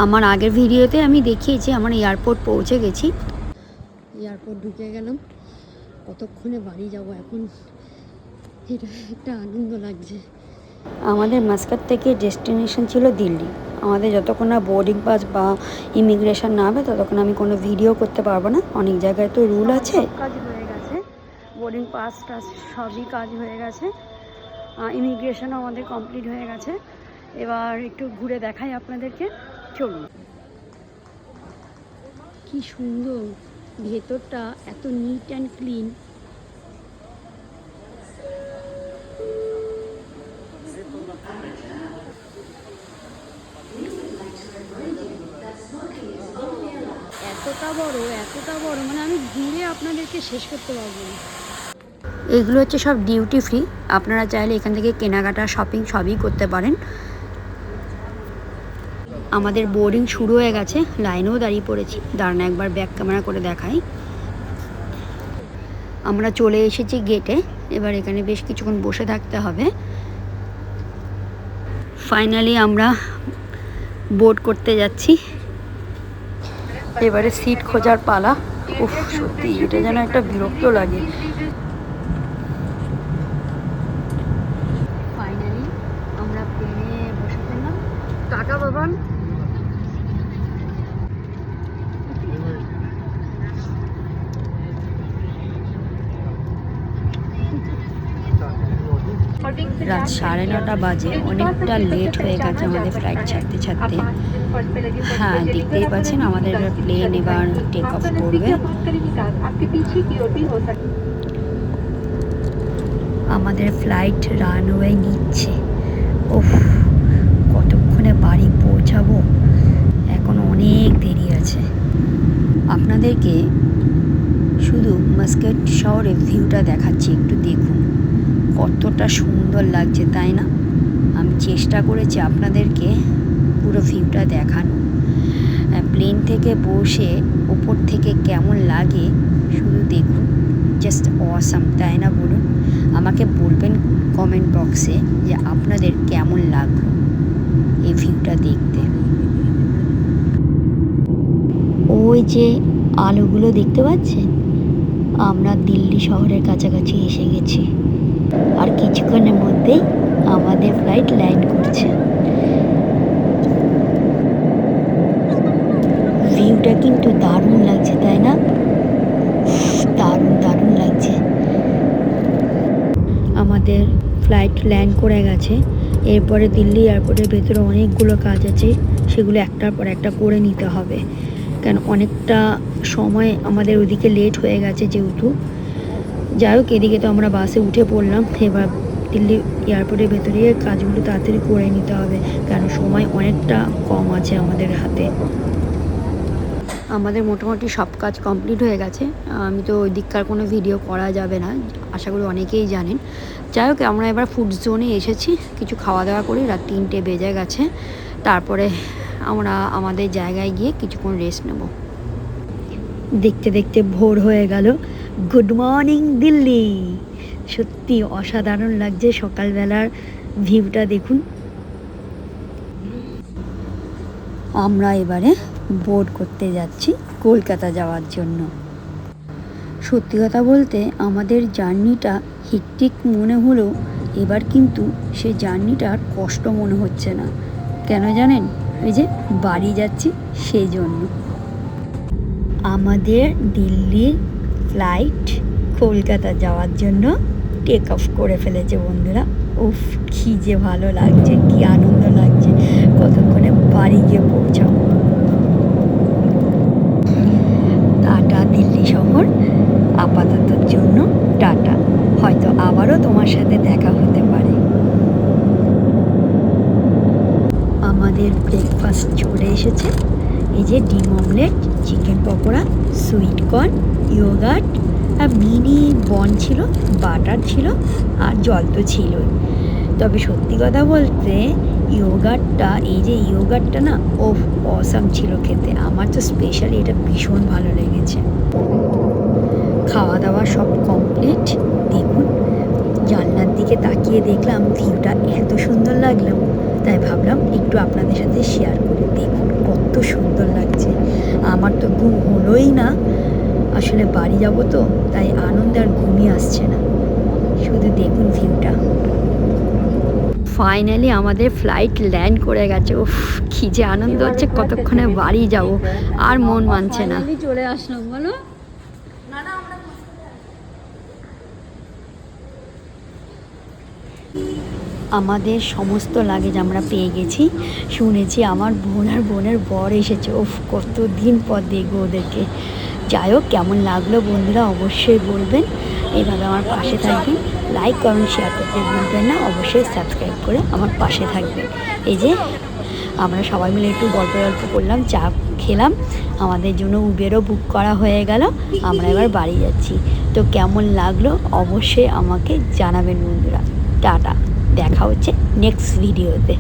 আমার আগের ভিডিওতে আমি দেখিয়েছি আমার এয়ারপোর্ট পৌঁছে গেছি। এয়ারপোর্ট ঢুকে গেলাম, কতক্ষণে বাড়ি যাব এখন, এটা একটা আনন্দ লাগছে। আমাদের মাস্কাট থেকে ডেস্টিনেশন ছিল দিল্লি। আমাদের যতক্ষণ না বোর্ডিং পাস বা ইমিগ্রেশন না হবে ততক্ষণ আমি কোনো ভিডিও করতে পারবো না। অনেক জায়গায় তো রুল আছে। কাজ হয়ে গেছে, বোর্ডিং পাস টাস সবই কাজ হয়ে গেছে, ইমিগ্রেশনও আমাদের কমপ্লিট হয়ে গেছে। এবার একটু ঘুরে দেখাই আপনাদেরকে, চলুন। কি সুন্দর ভেতরটা, এত নিট অ্যান্ড ক্লিন। এতটা বড় মানে আমি ঘুরে আপনাদেরকে শেষ করতে পারবো না। এগুলো হচ্ছে সব ডিউটি ফ্রি, আপনারা চাইলে এখান থেকে কেনাকাটা শপিং সবই করতে পারেন। আমাদের বোর্ডিং শুরু হয়ে গেছে, লাইনেও দাঁড়িয়ে পড়েছি। দাঁড়ান একবার ব্যাক ক্যামেরা করে দেখাই। আমরা চলে এসেছি গেটে, এবার এখানে বেশ কিছুক্ষণ বসে থাকতে হবে। ফাইনালি আমরা বোর্ড করতে যাচ্ছি। এবারে সিট খোঁজার পালা। উফ, সত্যি এটা যেন একটা বিরক্ত লাগে। ফাইনালি আমরা প্লেনে বসে পড়লাম। টাটা বাবান। রাত 9:30 বাজে, অনেকটা লেট হয়ে গেছে আমাদের ফ্লাইট ছাড়তে ছাড়তে। হ্যাঁ, দেখতেই পাচ্ছেন আমাদের প্লেন এবার টেক অফ করবে। আমাদের ফ্লাইট রানওয়ে নিচ্ছে। ওহ, কতক্ষণে বাড়ি পৌঁছাবো, এখন অনেক দেরি আছে। আপনাদেরকে শুধু মাস্কাট শহরের ভিউটা দেখাচ্ছি, একটু দেখুন কতটা সুন্দর লাগছে, তাই না? আমি চেষ্টা করেছি আপনাদেরকে পুরো ভিউটা দেখানো। প্লেন থেকে বসে ওপর থেকে কেমন লাগে শুধু দেখুন, জাস্ট অসাম, তাই না বলুন? আমাকে বলবেন কমেন্ট বক্সে যে আপনাদের কেমন লাগলো এই ভিউটা দেখতে। ওই যে আলোগুলো দেখতে পাচ্ছেন, আমরা দিল্লি শহরের কাছাকাছি এসে গেছি। আর কিছুক্ষণের মধ্যেই আমাদের ফ্লাইট ল্যান্ড করছে। ভিউটা কিন্তু দারুণ লাগছে, তাই না? দারুণ লাগছে। আমাদের ফ্লাইট ল্যান্ড করে গেছে। এরপরে দিল্লি এয়ারপোর্টের ভেতরে অনেকগুলো কাজ আছে, সেগুলো একটার পর একটা করে নিতে হবে, কারণ অনেকটা সময় আমাদের ওদিকে লেট হয়ে গেছে যেহেতু। যাই হোক, এদিকে তো আমরা বাসে উঠে পড়লাম। এবার দিল্লি এয়ারপোর্টের ভেতরে কাজগুলো তাড়াতাড়ি করে নিতে হবে, কারণ সময় অনেকটা কম আছে আমাদের হাতে। আমাদের মোটামুটি সব কাজ কমপ্লিট হয়ে গেছে। আমি তো ওই দিককার কোনো ভিডিও করা যাবে না, আশা করি অনেকেই জানেন। যাই হোক, আমরা এবার ফুড জোনে এসেছি, কিছু খাওয়া দাওয়া করি। রাত 3টে বেজে গেছে। তারপরে আমরা আমাদের জায়গায় গিয়ে কিছুক্ষণ রেস্ট নেব। দেখতে দেখতে ভোর হয়ে গেল। Good morning Delhi. সত্যি অসাধারণ লাগছে সকালবেলার ভিউটা দেখুন। আমরা এবারে বোর্ড করতে যাচ্ছি কলকাতা যাওয়ার জন্য। সত্যি কথা বলতে আমাদের জার্নিটা হেক্টিক মনে হলেও এবার কিন্তু সে জার্নিটা আর কষ্ট মনে হচ্ছে না। কেন জানেন? ওই যে বাড়ি যাচ্ছি সেই জন্য। আমাদের দিল্লির ফ্লাইট কলকাতা যাওয়ার জন্য টেক অফ করে ফেলেছে বন্ধুরা। উফ, কী যে ভালো লাগছে, কী আনন্দ লাগছে। কতক্ষণে বাড়ি গিয়ে পৌঁছাবো। টাটা দিল্লি শহর, আপাততর জন্য টাটা। হয়তো আবারও তোমার সাথে দেখা হতে পারে। আমাদের ব্রেকফাস্ট চলে এসেছে। এই যে ডিম omelette, chicken pakora, sweet corn, yogurt, আর মিনি বন ছিল, বাটার ছিল, আর জল তো ছিলই। তবে সত্যি কথা বলতে ইয়োগার্টটা, এই যে ইয়োগার্টটা না, ও অসাম ছিল খেতে। আমার তো স্পেশালি এটা ভীষণ ভালো লেগেছে। খাওয়া দাওয়া সব কমপ্লিট। দেখুন, জানলার দিকে তাকিয়ে দেখলাম ভিউটা এত সুন্দর লাগলো, তাই ভাবলাম একটু আপনাদের সাথে শেয়ার করি। দেখুন কত সুন্দর লাগছে। আমার তো ঘুম হলোই না, আসলে বাড়ি যাব তো, তাই আনন্দে আর ঘুমই আসছে না। শুধু দেখুন ভিউটা। ফাইনালি আমাদের ফ্লাইট ল্যান্ড করে গেছে। উফ, কি যে আনন্দ হচ্ছে, কতক্ষণে বাড়ি যাব আর মন মানছে না। চলে আসলাম বলো। আমাদের সমস্ত লাগেজ আমরা পেয়ে গেছি। শুনেছি আমার বোন আর বোনের বর এসেছে। উফ, কতদিন পর দেখবো ওদেরকে। যাই হোক, কেমন লাগলো বন্ধুরা অবশ্যই বলবেন। এইভাবে আমার পাশে থাকবেন, লাইক কমেন্ট শেয়ার করতে ভুলবেন না, অবশ্যই সাবস্ক্রাইব করে আমার পাশে থাকবেন। এই যে আমরা সবাই মিলে একটু গল্প করলাম, চা খেলাম, আমাদের জন্য উবেরও বুক করা হয়ে গেল। আমরা এবার বাড়ি যাচ্ছি। তো কেমন লাগলো অবশ্যই আমাকে জানাবেন বন্ধুরা। টাটা, দেখা হচ্ছে নেক্সট ভিডিওতে।